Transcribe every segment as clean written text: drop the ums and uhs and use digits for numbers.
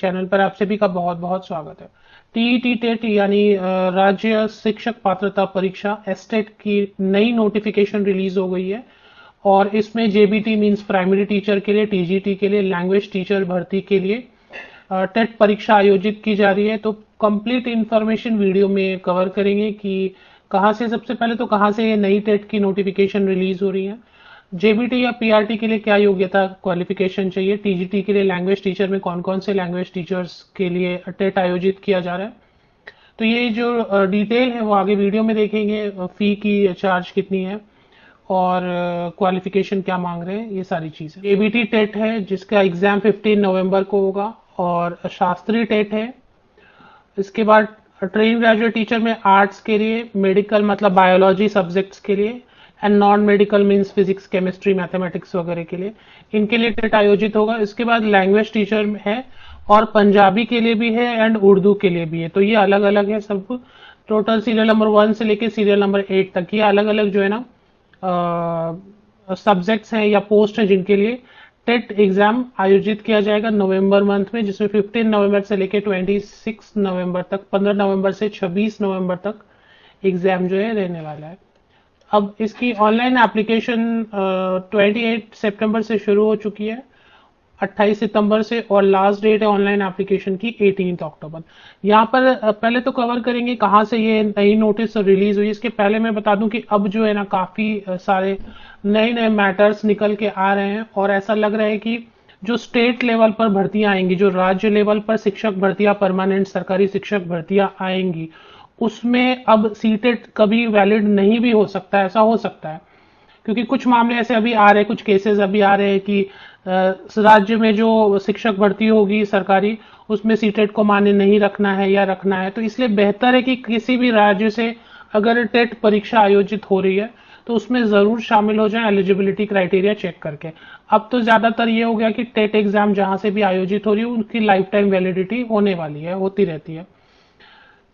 Channel पर आप सभी का बहुत बहुत स्वागत है। टीईटी टेट यानी राज्य शिक्षक पात्रता परीक्षा एसटेट की नई नोटिफिकेशन रिलीज हो गई है और इसमें जेबीटी मींस प्राइमरी टीचर के लिए, टीजीटी के लिए, लैंग्वेज टीचर भर्ती के लिए टेट परीक्षा आयोजित की जा रही है। तो कंप्लीट इंफॉर्मेशन वीडियो में कवर करेंगे कि कहाँ से, सबसे पहले तो कहाँ से ये नई टेट की नोटिफिकेशन रिलीज हो रही है, जेबीटी या पीआरटी के लिए क्या योग्यता क्वालिफिकेशन चाहिए, टीजीटी के लिए लैंग्वेज टीचर में कौन कौन से लैंग्वेज टीचर्स के लिए टेट आयोजित किया जा रहा है। तो ये जो डिटेल है वो आगे वीडियो में देखेंगे, फी की चार्ज कितनी है और क्वालिफिकेशन क्या मांग रहे हैं, ये सारी चीजें। जेबीटी टेट है जिसका एग्जाम 15 नवंबर को होगा और शास्त्रीय टेट है। इसके बाद ट्रेन ग्रेजुएट टीचर में आर्ट्स के लिए, मेडिकल मतलब बायोलॉजी सब्जेक्ट्स के लिए and non medical means physics, chemistry, mathematics वगैरह के लिए, इनके लिए टेट आयोजित होगा। इसके बाद लैंग्वेज टीचर है और पंजाबी के लिए भी है एंड उर्दू के लिए भी है। तो ये अलग अलग है सब। टोटल सीरियल नंबर 1 से लेके सीरियल नंबर 8 तक ये अलग अलग जो है ना सब्जेक्ट्स हैं या पोस्ट हैं जिनके लिए टेट एग्जाम आयोजित किया जाएगा नवंबर मंथ में, जिसमें 15 नवंबर से लेके 26 नवंबर तक, 15 नवंबर से 26 नवंबर तक एग्जाम जो है रहने वाला है। अब इसकी ऑनलाइन एप्लीकेशन 28 सितंबर से शुरू हो चुकी है, 28 सितंबर से, और लास्ट डेट है ऑनलाइन एप्लीकेशन की 18 अक्टूबर। यहाँ पर पहले तो कवर करेंगे कहाँ से ये नई नोटिस रिलीज हुई। इसके पहले मैं बता दूं कि अब जो है ना काफी सारे नए नए मैटर्स निकल के आ रहे हैं और ऐसा लग रहा है कि जो स्टेट लेवल पर भर्तियां आएंगी, जो राज्य लेवल पर शिक्षक भर्तियां, परमानेंट सरकारी शिक्षक भर्तियां आएंगी, उसमें अब सीटेट कभी वैलिड नहीं भी हो सकता है, ऐसा हो सकता है। क्योंकि कुछ मामले ऐसे अभी आ रहे हैं, कुछ केसेस अभी आ रहे हैं कि राज्य में जो शिक्षक भर्ती होगी सरकारी, उसमें सीटेट को मान्य नहीं रखना है या रखना है। तो इसलिए बेहतर है कि किसी भी राज्य से अगर टेट परीक्षा आयोजित हो रही है तो उसमें जरूर शामिल हो जाए एलिजिबिलिटी क्राइटेरिया चेक करके। अब तो ज्यादातर ये हो गया कि टेट एग्जाम जहां से भी आयोजित हो रही है उनकी लाइफ टाइम वैलिडिटी होने वाली है, होती रहती है,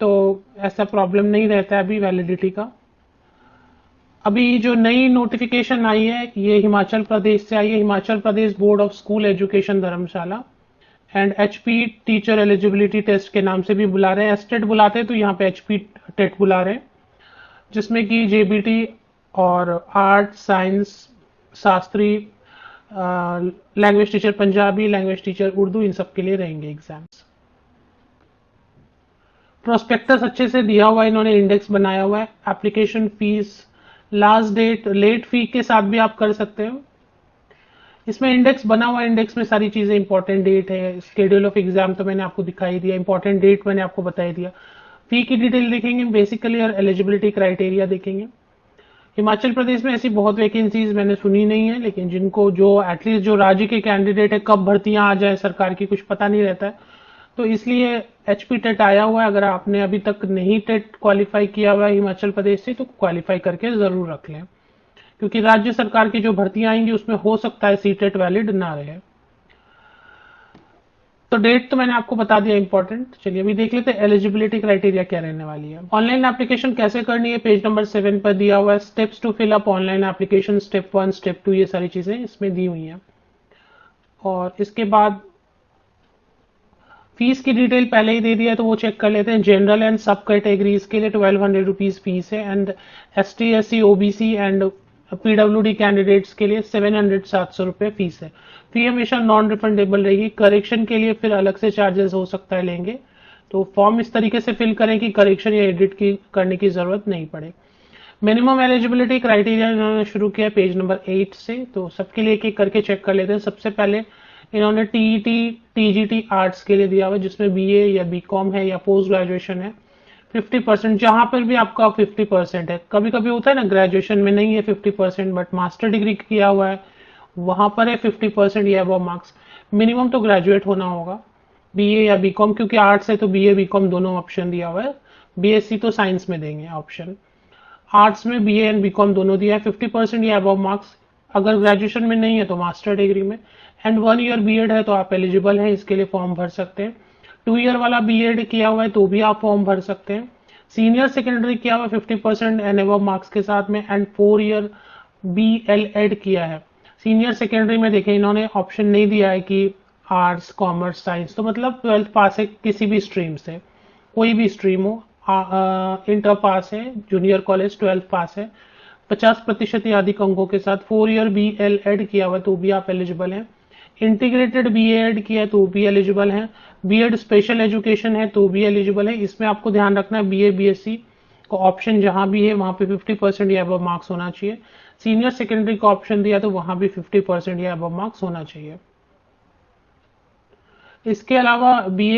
तो ऐसा प्रॉब्लम नहीं रहता है अभी वैलिडिटी का। अभी जो नई नोटिफिकेशन आई है ये हिमाचल प्रदेश से आई है, Himachal Pradesh board of school education Dharamshala and HP teacher eligibility test के नाम से भी बुला रहे हैं। एसटेट बुलाते हैं तो यहाँ पे एचपी टेट बुला रहे हैं, जिसमें कि जेबीटी और art, science, Shastri, language teacher Punjabi, language teacher Urdu, इन सब के लिए रहेंगे एग्जाम्स। प्रोस्पेक्टस अच्छे से दिया हुआ है, इन्होंने इंडेक्स बनाया हुआ है। Application fees, last date, late fee के साथ भी आप कर सकते हो। इसमें इंडेक्स बना हुआ है, इंडेक्स में सारी चीजें, इंपॉर्टेंट डेट है, स्केड्यूल ऑफ एग्जाम तो मैंने आपको दिखाई दिया, इंपॉर्टेंट डेट मैंने आपको बताई दिया। फी की डिटेल देखेंगे बेसिकली और एलिजिबिलिटी क्राइटेरिया देखेंगे। हिमाचल प्रदेश में ऐसी बहुत वैकेंसीज मैंने सुनी नहीं है, लेकिन जिनको जो एटलीस्ट जो राज्य के कैंडिडेट है, कब भर्तियां आ जाए सरकार की कुछ पता नहीं रहता है, तो इसलिए एचपी टेट आया हुआ है। अगर आपने अभी तक नहीं टेट क्वालिफाई किया हुआ है हिमाचल प्रदेश से तो क्वालिफाई करके जरूर रख लें, क्योंकि राज्य सरकार की जो भर्तियां आएंगी उसमें हो सकता है सी टेट वैलिड ना रहे। तो डेट तो मैंने आपको बता दिया इंपॉर्टेंट। चलिए अभी देख लेते हैं एलिजिबिलिटी क्राइटेरिया क्या रहने वाली है। ऑनलाइन एप्लीकेशन कैसे करनी है पेज नंबर 7 पर दिया हुआ है। Steps to fill up online application, step 1, step 2, ये सारी चीजें इसमें दी हुई हैं। और इसके बाद फीस की डिटेल पहले ही दे दिया है तो वो चेक कर लेते हैं। जनरल एंड सब कैटेगरीज के लिए 1200 रुपीज फीस है and ST SC OBC and PWD candidates के लिए 700 रुपए फीस है। फी हमेशा नॉन रिफंडेबल रहेगी। करेक्शन के लिए फिर अलग से चार्जेस हो सकता है लेंगे, तो फॉर्म इस तरीके से फिल करें कि करेक्शन या एडिट की करने की जरूरत नहीं पड़े। मिनिमम एलिजिबिलिटी क्राइटेरिया इन्होंने शुरू किया पेज नंबर 8 से, तो सबके लिए एक एक करके चेक कर लेते हैं। सबसे पहले इन्होंने टीईटी TGT आर्ट्स के लिए दिया हुआ, जिसमें BA या BCom है या पोस्ट ग्रेजुएशन है। 50%, जहां पर भी आपका 50% है। कभी कभी होता है ना ग्रेजुएशन में नहीं है 50%, बट मास्टर डिग्री किया हुआ है वहां पर है 50% या अबव मार्क्स। मिनिमम तो ग्रेजुएट होना होगा, BA या BCom, क्योंकि आर्ट्स है तो BA BCom दोनों ऑप्शन दिया हुआ है। BSc तो साइंस में देंगे ऑप्शन, आर्ट्स में BA एंड BCom दोनों दिया है। 50% या अबव मार्क्स, अगर ग्रेजुएशन में नहीं है तो मास्टर डिग्री में, एंड 1 ईयर बीएड है तो आप एलिजिबल हैं, इसके लिए फॉर्म भर सकते हैं। 2 ईयर वाला बीएड किया हुआ है तो भी आप फॉर्म भर सकते हैं। सीनियर सेकेंडरी किया हुआ 50% एंड अबव मार्क्स के साथ में, एंड 4 ईयर BLED किया है। सीनियर सेकेंडरी में देखें इन्होंने ऑप्शन नहीं दिया है कि आर्ट्स, कॉमर्स, साइंस, तो मतलब 12th पास है किसी भी स्ट्रीम से, कोई भी स्ट्रीम हो, इंटर पास है, जूनियर कॉलेज 12th पास है, 50% या अधिक अंकों के साथ 4 ईयर बी एल एड किया हुआ तो भी आप एलिजिबल हैं, इंटीग्रेटेड बी एड किया है तो भी एलिजिबल है, बी एड स्पेशल एजुकेशन है तो भी एलिजिबल है। इसमें आपको ध्यान रखना है B A B S C का ऑप्शन जहां भी है वहां पे 50% या अब मार्क्स होना चाहिए, सीनियर सेकेंडरी का ऑप्शन दिया तो वहां भी 50% या अब मार्क्स होना चाहिए। इसके अलावा बी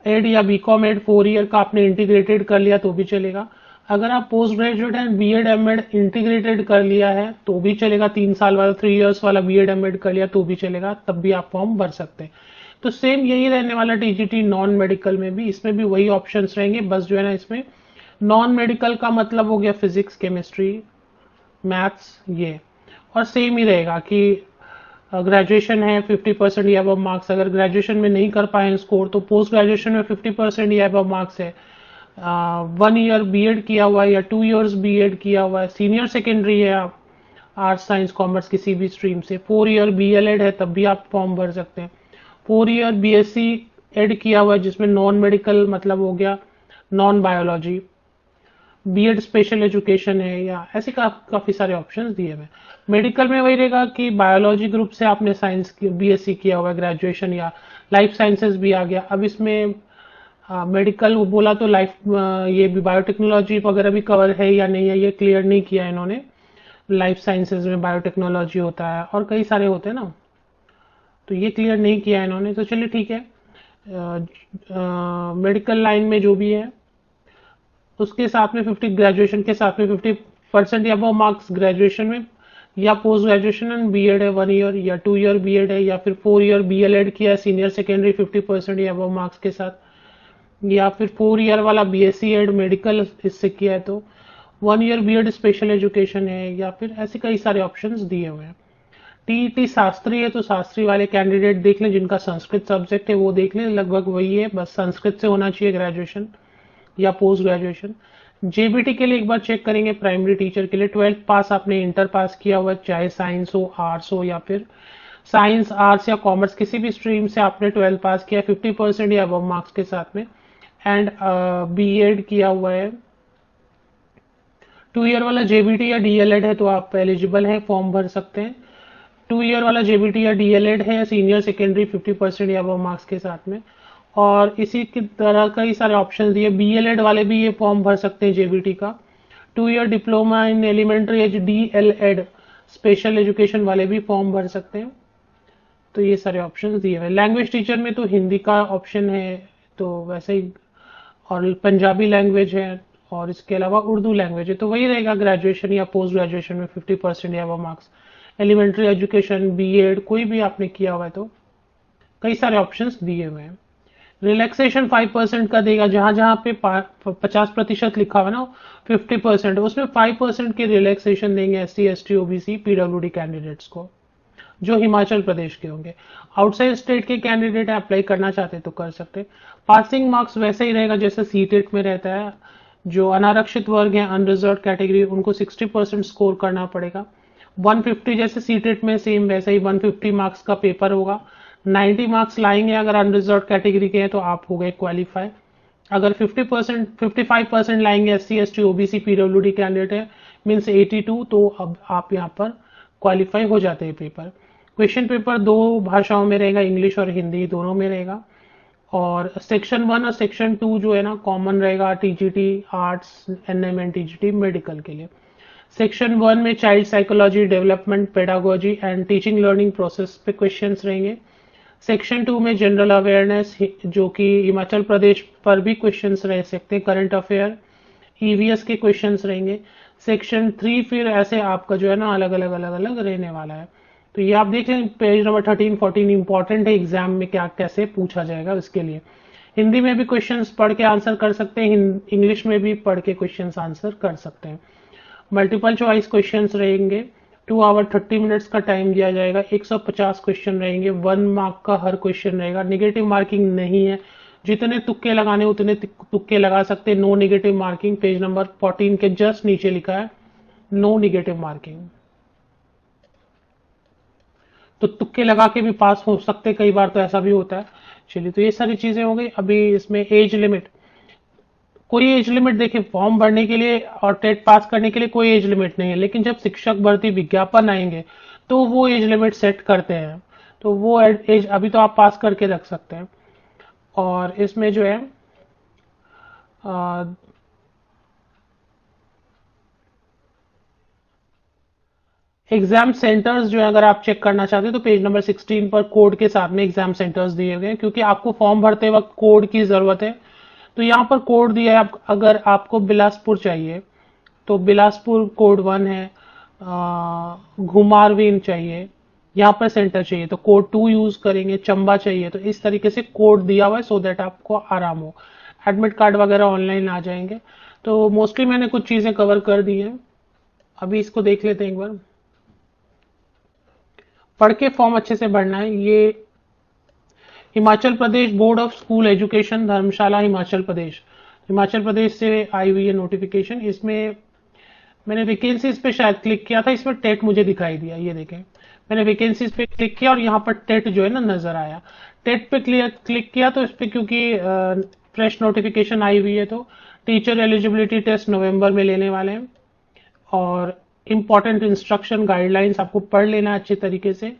एड या बी कॉम एड 4 ईयर का आपने इंटीग्रेटेड कर लिया तो भी चलेगा। अगर आप पोस्ट ग्रेजुएट हैं, B Ed M Ed integrated कर लिया है तो भी चलेगा, 3 साल वाला 3 ईयर्स वाला बी एड एम एड कर लिया तो भी चलेगा, तब भी आप फॉर्म भर सकते हैं। तो सेम यही रहने वाला टीजीटी नॉन मेडिकल में भी, इसमें भी वही ऑप्शंस रहेंगे, बस जो है ना इसमें नॉन मेडिकल का मतलब हो गया फिजिक्स, केमिस्ट्री, मैथ्स ये, और सेम ही रहेगा कि ग्रेजुएशन है 50% या अब मार्क्स, अगर ग्रेजुएशन में नहीं कर पाए स्कोर तो पोस्ट ग्रेजुएशन में 50% या अब मार्क्स है, 1 ईयर बी एड किया हुआ है या 2 ईयर्स बी एड किया हुआ है, सीनियर सेकेंडरी है आप आर्ट्स साइंस कॉमर्स किसी भी स्ट्रीम से, 4 ईयर बी एल एड है तब भी आप फॉर्म भर सकते हैं, 4 year B S C Ed किया हुआ है जिसमें नॉन मेडिकल मतलब हो गया non biology, BEd special education है, या ऐसे काफी सारे ऑप्शंस दिए हुए। मेडिकल में वही रहेगा कि बायोलॉजी ग्रुप से आपने साइंस की बीएससी किया हुआ है ग्रेजुएशन, या लाइफ साइंसेज भी आ गया। अब इसमें मेडिकल बोला तो लाइफ ये भी बायोटेक्नोलॉजी वगैरह भी कवर है या नहीं है ये क्लियर नहीं किया इन्होंने। लाइफ साइंसेज में बायोटेक्नोलॉजी होता है और कई सारे होते हैं ना, तो ये क्लियर नहीं किया इन्होंने, तो चलिए ठीक है। मेडिकल लाइन में जो भी है उसके साथ में 50 ग्रेजुएशन के साथ में 50% या वो मार्क्स ग्रेजुएशन में, या post graduation and B Ed है 1 ईयर या 2 ईयर बी एड है, या फिर 4 ईयर बी एल एड किया है सीनियर सेकेंडरी 50% या वो मार्क्स के साथ, या फिर 4 ईयर वाला B S C Ed medical इससे किया है तो 1 year B Ed special education है, या फिर ऐसे कई सारे ऑप्शंस दिए हुए हैं। टीईटी शास्त्री है तो शास्त्री वाले कैंडिडेट देख लें, जिनका संस्कृत सब्जेक्ट है वो देख लें, लगभग वही है, बस संस्कृत से होना चाहिए ग्रेजुएशन या पोस्ट ग्रेजुएशन। जेबीटी के लिए एक बार चेक करेंगे, प्राइमरी टीचर के लिए 12th पास आपने इंटर पास किया हुआ, चाहे साइंस हो आर्ट्स हो, या फिर साइंस आर्ट्स या कॉमर्स किसी भी स्ट्रीम से आपने 12th पास किया 50% या अब मार्क्स के साथ में, एंड बी एड किया हुआ है, 2 ईयर वाला जेबीटी या डीएलएड है तो आप एलिजिबल हैं, फॉर्म भर सकते हैं। 2 ईयर वाला जेबीटी या डीएलएड है सीनियर सेकेंडरी 50% या अब मार्क्स के साथ में, और इसी की तरह कई सारे ऑप्शन दिए, बीएलएड वाले भी ये फॉर्म भर सकते हैं जेबीटी का, 2 year diploma in elementary ed DElEd special education वाले भी फॉर्म भर सकते हैं। तो ये सारे ऑप्शन दिए हुए। लैंग्वेज टीचर में तो हिंदी का ऑप्शन है तो वैसे ही, और पंजाबी लैंग्वेज है, और इसके अलावा उर्दू लैंग्वेज है, तो वही रहेगा ग्रेजुएशन या पोस्ट ग्रेजुएशन में 50% या वो मार्क्स। एलिमेंट्री एजुकेशन बीएड कोई भी आपने किया हुआ है तो कई सारे ऑप्शंस दिए हुए हैं। रिलैक्सेशन 5% का देगा, जहां जहां पे 50% लिखा हुआ ना 50%, उसमें 5% के रिलैक्सेशन देंगे SC ST OBC PWD candidates को जो हिमाचल प्रदेश के होंगे। आउटसाइड स्टेट के कैंडिडेट अप्लाई करना चाहते तो कर सकते। पासिंग मार्क्स वैसे ही रहेगा जैसे सीटेट में रहता है, जो अनारक्षित वर्ग है अनरिजर्व कैटेगरी उनको 60% स्कोर करना पड़ेगा। 150 जैसे सीटेट में सेम वैसे ही 150 मार्क्स का पेपर होगा, 90 मार्क्स लाएंगे अगर अनरिजर्व कैटेगरी के हैं तो आप हो गए क्वालिफाई। अगर 50% 55% लाएंगे SC ST OBC PWD candidate है मीन्स 82, तो अब आप यहाँ पर क्वालिफाई हो जाते हैं पेपर। क्वेश्चन पेपर 2 भाषाओं में रहेगा, इंग्लिश और हिंदी दोनों में रहेगा, और सेक्शन 1 और सेक्शन 2 जो है ना कॉमन रहेगा TGT arts NM and TGT medical के लिए। सेक्शन 1 में child psychology development pedagogy and teaching learning process पे क्वेश्चंस रहेंगे। सेक्शन 2 में जनरल अवेयरनेस जो कि हिमाचल प्रदेश पर भी क्वेश्चंस रह सकते हैं, करंट अफेयर ईवीएस के क्वेश्चंस रहेंगे। सेक्शन 3 फिर ऐसे आपका जो है ना अलग अलग रहने वाला है। तो ये आप देख लें पेज नंबर 13 14 इंपॉर्टेंट है, एग्जाम में क्या कैसे पूछा जाएगा उसके लिए। हिंदी में भी क्वेश्चंस पढ़ के आंसर कर सकते हैं, इंग्लिश में भी पढ़ के क्वेश्चंस आंसर कर सकते हैं। मल्टीपल चॉइस क्वेश्चंस रहेंगे, 2 आवर 30 मिनट्स का टाइम दिया जाएगा, 150 क्वेश्चन रहेंगे, 1 मार्क का हर क्वेश्चन रहेगा, नेगेटिव मार्किंग नहीं है, जितने तुक्के लगाने उतने तुक्के लगा सकते हैं, no negative marking. Page number 14 के जस्ट नीचे लिखा है नो नेगेटिव मार्किंग। तो तुक्के लगा के भी पास हो सकते, कई बार तो ऐसा भी होता है। चलिए, तो ये सारी चीजें हो गई। अभी इसमें एज लिमिट, कोई एज लिमिट देखिए फॉर्म भरने के लिए और टेट पास करने के लिए कोई एज लिमिट नहीं है, लेकिन जब शिक्षक भर्ती विज्ञापन आएंगे तो वो एज लिमिट सेट करते हैं। तो वो एज अभी तो आप पास करके रख सकते हैं। और इसमें जो है एग्जाम सेंटर्स जो है, अगर आप चेक करना चाहते हैं तो पेज नंबर 16 पर कोड के साथ में एग्जाम सेंटर्स दिए गए हैं, क्योंकि आपको फॉर्म भरते वक्त कोड की जरूरत है। तो यहाँ पर कोड दिया है। अगर आपको बिलासपुर चाहिए तो बिलासपुर कोड 1 है। घुमारवीन चाहिए, यहाँ पर सेंटर चाहिए तो कोड 2 यूज करेंगे। चंबा चाहिए तो इस तरीके से कोड दिया हुआ है, सो दैट आपको आराम हो। एडमिट कार्ड वगैरह ऑनलाइन आ जाएंगे। तो मोस्टली मैंने कुछ चीजें कवर कर दी हैं। अभी इसको देख लेते हैं एक बार। पढ़ के फॉर्म अच्छे से भरना है। ये Himachal Pradesh board of school education, धर्मशाला हिमाचल प्रदेश, हिमाचल प्रदेश से आई हुई है नोटिफिकेशन। इसमें मैंने वैकेंसीज पे शायद क्लिक किया था, इसमें टेट मुझे दिखाई दिया, ये देखें। मैंने वैकेंसीज पे क्लिक किया और यहाँ पर टेट जो है ना नजर आया। टेट पे क्लिक किया तो इस पे क्योंकि फ्रेश नोटिफिकेशन आई हुई है, तो टीचर एलिजिबिलिटी टेस्ट नवंबर में लेने वाले हैं। और इम्पॉर्टेंट इंस्ट्रक्शन गाइडलाइंस आपको पढ़ लेना अच्छे तरीके से।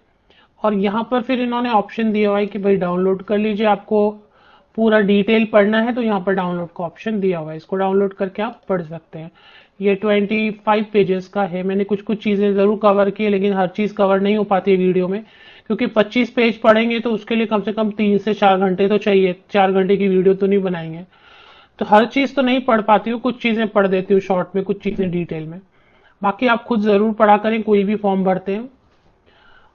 और यहाँ पर फिर इन्होंने ऑप्शन दिया हुआ है कि भाई डाउनलोड कर लीजिए। आपको पूरा डिटेल पढ़ना है तो यहाँ पर डाउनलोड का ऑप्शन दिया हुआ है, इसको डाउनलोड करके आप पढ़ सकते हैं। ये 25 पेजेस का है। मैंने कुछ कुछ चीजें जरूर कवर की है, लेकिन हर चीज कवर नहीं हो पाती है वीडियो में, क्योंकि 25 पेज पढ़ेंगे तो उसके लिए कम से कम 3 से 4 घंटे तो चाहिए। 4 घंटे की वीडियो तो नहीं बनाएंगे, तो हर चीज तो नहीं पढ़ पाती हूँ। कुछ चीजें पढ़ देती हूँ शॉर्ट में, कुछ चीजें डिटेल में। बाकी आप खुद जरूर पढ़ा करें कोई भी फॉर्म भरते हैं।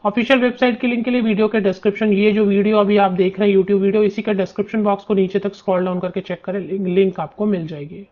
ऑफिशियल वेबसाइट के लिंक के लिए वीडियो के डिस्क्रिप्शन, ये जो वीडियो अभी आप देख रहे हैं यूट्यूब वीडियो, इसी का डिस्क्रिप्शन बॉक्स को नीचे तक स्क्रॉल डाउन करके चेक करें, लिंक आपको मिल जाएगी।